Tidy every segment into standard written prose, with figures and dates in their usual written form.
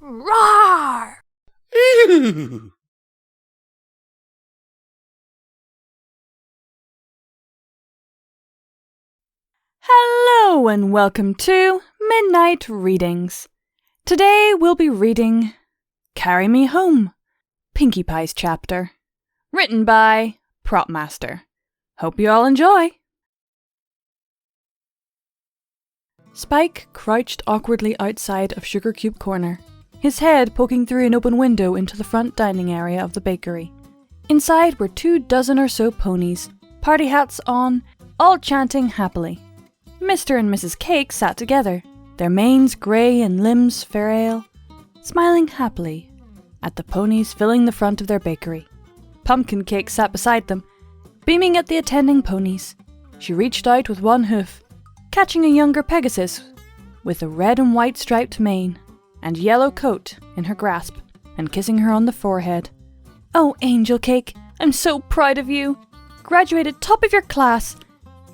Roar! Ew. Hello and welcome to Midnight Readings. Today we'll be reading Carry Me Home, Pinkie Pie's chapter, written by Propmaster. Hope you all enjoy. Spike crouched awkwardly outside of Sugar Cube Corner, his head poking through an open window into the front dining area of the bakery. Inside were 24 or so ponies, party hats on, all chanting happily. Mr. and Mrs. Cake sat together, their manes grey and limbs feral, smiling happily at the ponies filling the front of their bakery. Pumpkin Cake sat beside them, beaming at the attending ponies. She reached out with one hoof, catching a younger Pegasus with a red and white striped mane and yellow coat in her grasp and kissing her on the forehead. "Oh, Angel Cake, I'm so proud of you. Graduated top of your class.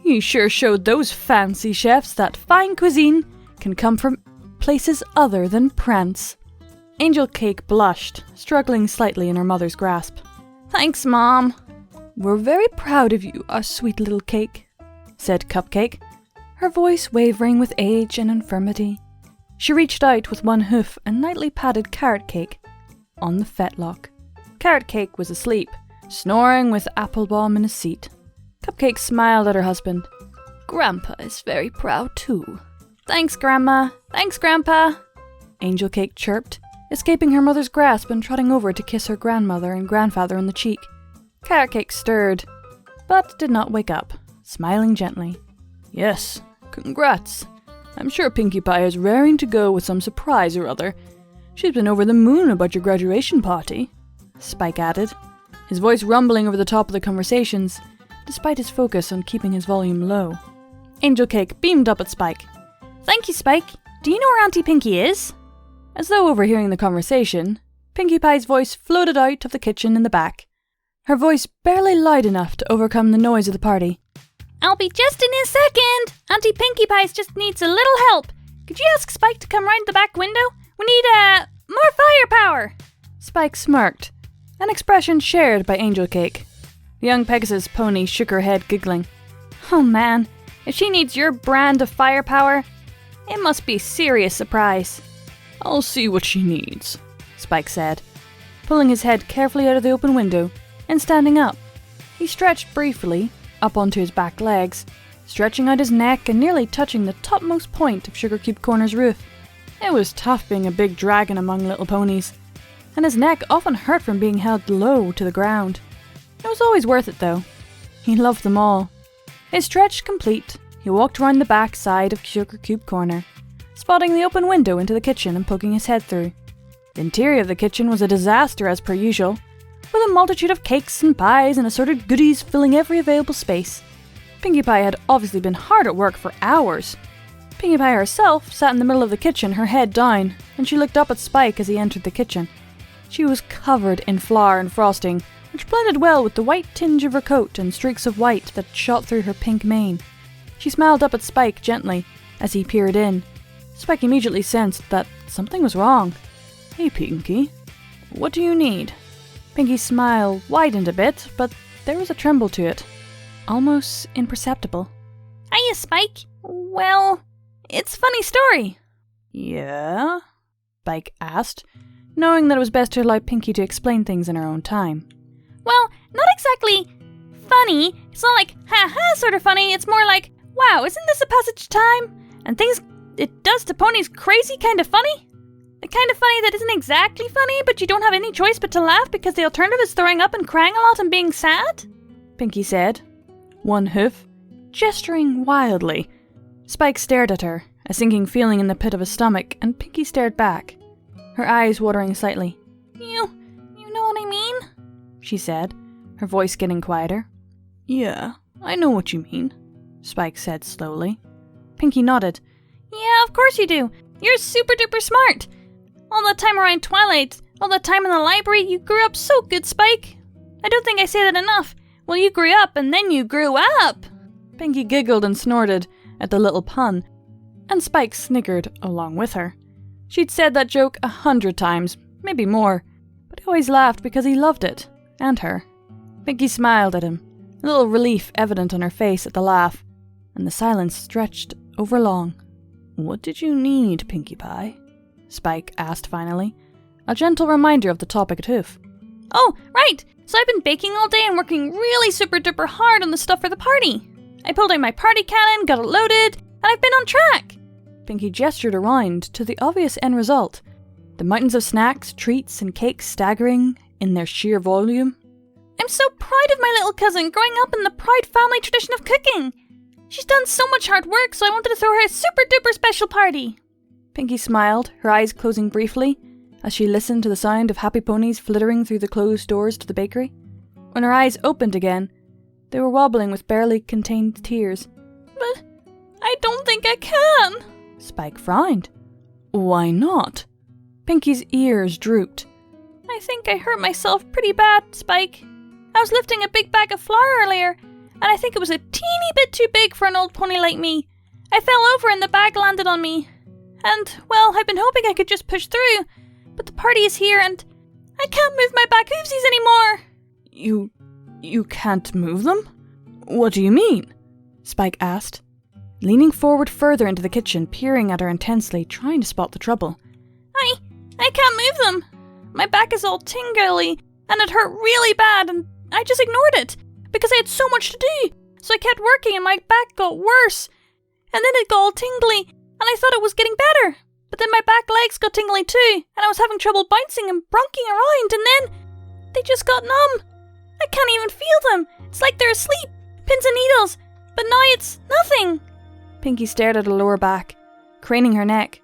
You sure showed those fancy chefs that fine cuisine can come from places other than Prance." Angel Cake blushed, struggling slightly in her mother's grasp. "Thanks, Mom. We're very proud of you, our sweet little cake," said Cupcake, her voice wavering with age and infirmity. She reached out with one hoof and lightly patted Carrot Cake on the fetlock. Carrot Cake was asleep, snoring with apple balm in his seat. Cupcake smiled at her husband. "Grandpa is very proud too." "Thanks, Grandma. Thanks, Grandpa," Angel Cake chirped, escaping her mother's grasp and trotting over to kiss her grandmother and grandfather on the cheek. Carrot Cake stirred, but did not wake up, smiling gently. "Yes, congrats. I'm sure Pinkie Pie is raring to go with some surprise or other. She's been over the moon about your graduation party," Spike added, his voice rumbling over the top of the conversations, despite his focus on keeping his volume low. Angel Cake beamed up at Spike. "Thank you, Spike. Do you know where Auntie Pinkie is?" As though overhearing the conversation, Pinkie Pie's voice floated out of the kitchen in the back, her voice barely loud enough to overcome the noise of the party. "I'll be just in a second. Auntie Pinkie Pie just needs a little help. Could you ask Spike to come round the back window? We need, more firepower." Spike smirked, an expression shared by Angel Cake. The young Pegasus pony shook her head, giggling. "Oh man, if she needs your brand of firepower, it must be a serious surprise." "I'll see what she needs," Spike said, pulling his head carefully out of the open window and standing up. He stretched briefly, up onto his back legs, stretching out his neck and nearly touching the topmost point of Sugar Cube Corner's roof. It was tough being a big dragon among little ponies, and his neck often hurt from being held low to the ground. It was always worth it, though. He loved them all. His stretch complete, he walked round the back side of Sugar Cube Corner, spotting the open window into the kitchen and poking his head through. The interior of the kitchen was a disaster as per usual, with a multitude of cakes and pies and assorted goodies filling every available space. Pinkie Pie had obviously been hard at work for hours. Pinkie Pie herself sat in the middle of the kitchen, her head down, and she looked up at Spike as he entered the kitchen. She was covered in flour and frosting, which blended well with the white tinge of her coat and streaks of white that shot through her pink mane. She smiled up at Spike gently as he peered in. Spike immediately sensed that something was wrong. "Hey, Pinkie, what do you need?" Pinkie's smile widened a bit, but there was a tremble to it, almost imperceptible. "Hiya, Spike. Well, it's a funny story." "Yeah?" Spike asked, knowing that it was best to allow Pinkie to explain things in her own time. "Well, not exactly funny. It's not like ha-ha sort of funny. It's more like, wow, isn't this a passage of time? And things it does to ponies crazy kind of funny? The kind of funny that isn't exactly funny, but you don't have any choice but to laugh because the alternative is throwing up and crying a lot and being sad?" Pinkie said, one hoof gesturing wildly. Spike stared at her, a sinking feeling in the pit of his stomach, and Pinkie stared back, her eyes watering slightly. You know what I mean?" she said, her voice getting quieter. "Yeah, I know what you mean," Spike said slowly. Pinkie nodded. "Yeah, of course you do. You're super duper smart. All that time around Twilight, all that time in the library, you grew up so good, Spike. I don't think I say that enough. Well, you grew up and then you grew up." Pinkie giggled and snorted at the little pun, and Spike snickered along with her. She'd said that joke 100 times, maybe more, but he always laughed because he loved it, and her. Pinkie smiled at him, a little relief evident on her face at the laugh, and the silence stretched overlong. "What did you need, Pinkie Pie?" Spike asked finally, a gentle reminder of the topic at hoof. "Oh, right! So I've been baking all day and working really super duper hard on the stuff for the party. I pulled out my party cannon, got it loaded, and I've been on track!" Pinkie gestured around to the obvious end result, the mountains of snacks, treats, and cakes staggering in their sheer volume. "I'm so proud of my little cousin growing up in the proud family tradition of cooking. She's done so much hard work, so I wanted to throw her a super duper special party." Pinkie smiled, her eyes closing briefly, as she listened to the sound of happy ponies flittering through the closed doors to the bakery. When her eyes opened again, they were wobbling with barely contained tears. "But I don't think I can." Spike frowned. "Why not?" Pinkie's ears drooped. "I think I hurt myself pretty bad, Spike. I was lifting a big bag of flour earlier, and I think it was a teeny bit too big for an old pony like me. I fell over and the bag landed on me. And, well, I've been hoping I could just push through, but the party is here and I can't move my back hoofsies anymore." You can't move them? What do you mean?" Spike asked, leaning forward further into the kitchen, peering at her intensely, trying to spot the trouble. I can't move them. My back is all tingly, and it hurt really bad, and I just ignored it, because I had so much to do, so I kept working and my back got worse. And then it got all tingly, and I thought it was getting better, but then my back legs got tingly too, and I was having trouble bouncing and bronking around, and then they just got numb. I can't even feel them. It's like they're asleep, pins and needles, but now it's nothing." Pinkie stared at her lower back, craning her neck.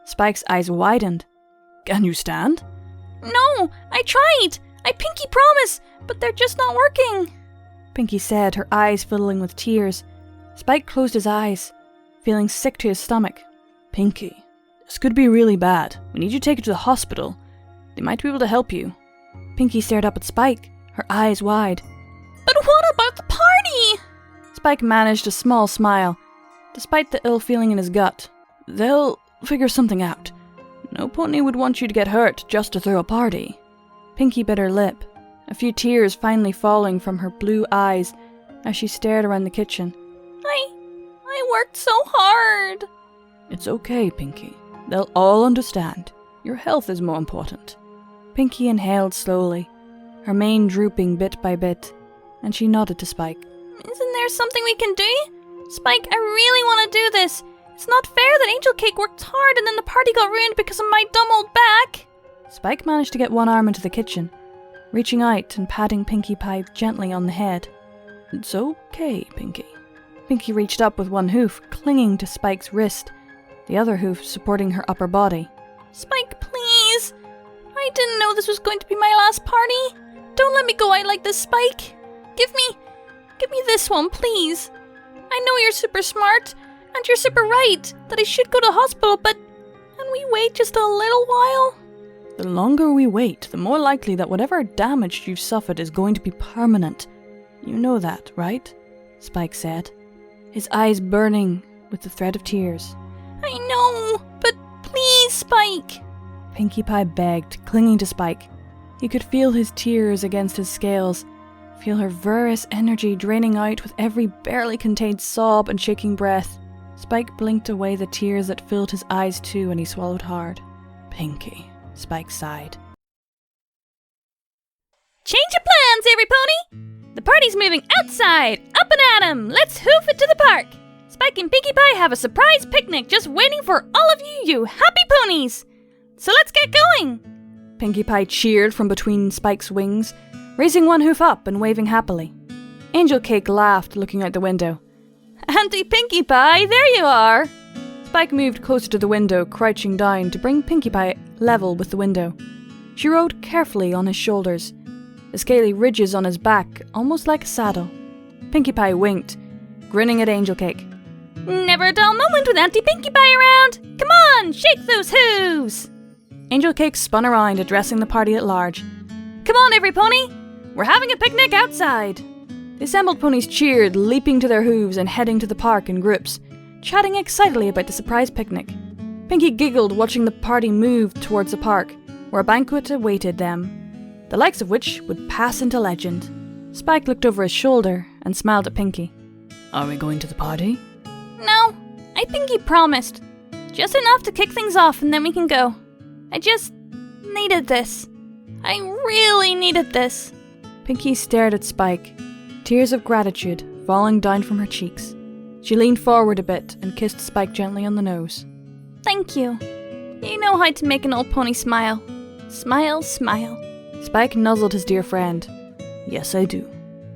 Spike's eyes widened. "Can you stand?" "No, I tried. I pinky promise, but they're just not working," Pinkie said, her eyes filling with tears. Spike closed his eyes, feeling sick to his stomach. "Pinkie, this could be really bad. We need you to take you to the hospital. They might be able to help you." Pinkie stared up at Spike, her eyes wide. "But what about the party?" Spike managed a small smile, despite the ill feeling in his gut. "They'll figure something out. No pony would want you to get hurt just to throw a party." Pinkie bit her lip, a few tears finally falling from her blue eyes as she stared around the kitchen. I worked so hard." "It's okay, Pinkie. They'll all understand. Your health is more important." Pinkie inhaled slowly, her mane drooping bit by bit, and she nodded to Spike. "Isn't there something we can do? Spike, I really want to do this. It's not fair that Angel Cake worked hard and then the party got ruined because of my dumb old back." Spike managed to get one arm into the kitchen, reaching out and patting Pinkie Pie gently on the head. "It's okay, Pinkie." Pinkie reached up with one hoof clinging to Spike's wrist, the other hoof supporting her upper body. "Spike, please. I didn't know this was going to be my last party. Don't let me go out like this, Spike. Give me this one, please. I know you're super smart, and you're super right, that I should go to the hospital, but can we wait just a little while?" "The longer we wait, the more likely that whatever damage you've suffered is going to be permanent. You know that, right?" Spike said, his eyes burning with the thread of tears. "I know, but please, Spike." Pinkie Pie begged, clinging to Spike. He could feel his tears against his scales, feel her vigorous energy draining out with every barely contained sob and shaking breath. Spike blinked away the tears that filled his eyes too, and he swallowed hard. "Pinkie," Spike sighed. "Change of plans, every pony! The party's moving outside, up and at 'em! Let's hoof it to the park! Spike and Pinkie Pie have a surprise picnic just waiting for all of you, you happy ponies! So let's get going!" Pinkie Pie cheered from between Spike's wings, raising one hoof up and waving happily. Angel Cake laughed, looking out the window. "Auntie Pinkie Pie, there you are!" Spike moved closer to the window, crouching down to bring Pinkie Pie level with the window. She rode carefully on his shoulders, the scaly ridges on his back almost like a saddle. Pinkie Pie winked, grinning at Angel Cake. "Never a dull moment with Auntie Pinkie Pie around! Come on, shake those hooves!" Angel Cake spun around, addressing the party at large. "Come on, every pony! We're having a picnic outside!" The assembled ponies cheered, leaping to their hooves and heading to the park in groups, chatting excitedly about the surprise picnic. Pinkie giggled watching the party move towards the park, where a banquet awaited them, the likes of which would pass into legend. Spike looked over his shoulder and smiled at Pinkie. Are we going to the party? No, I think he promised. Just enough to kick things off and then we can go. I just needed this. I really needed this. Pinkie stared at Spike, tears of gratitude falling down from her cheeks. She leaned forward a bit and kissed Spike gently on the nose. Thank you. You know how to make an old pony smile. Smile, smile. Spike nuzzled his dear friend. Yes, I do.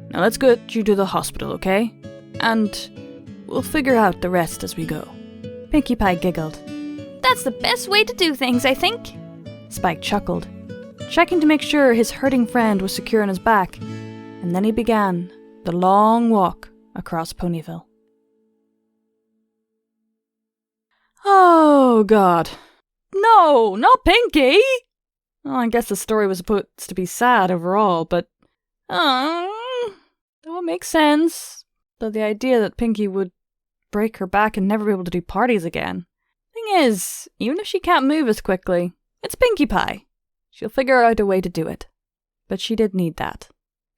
Now let's get you to the hospital, okay? And we'll figure out the rest as we go. Pinkie Pie giggled. That's the best way to do things, I think. Spike chuckled, checking to make sure his hurting friend was secure on his back, and then he began the long walk across Ponyville. Oh, God. No, not Pinkie! Well, I guess the story was supposed to be sad overall, but... Oh, it makes sense. Though the idea that Pinkie would break her back and never be able to do parties again. Thing is, even if she can't move as quickly, it's Pinkie Pie. She'll figure out a way to do it. But she did need that.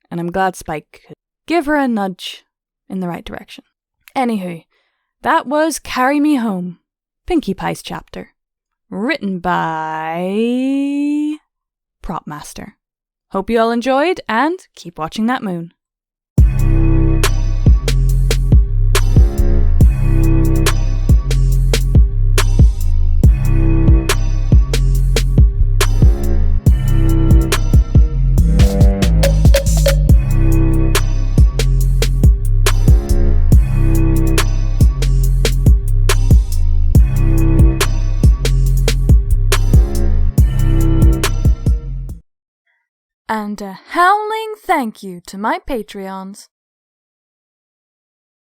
And I'm glad Spike could give her a nudge in the right direction. Anywho, that was Carry Me Home, Pinkie Pie's chapter. Written by... Propmaster. Hope you all enjoyed, and keep watching that moon. And a howling thank you to my Patreons.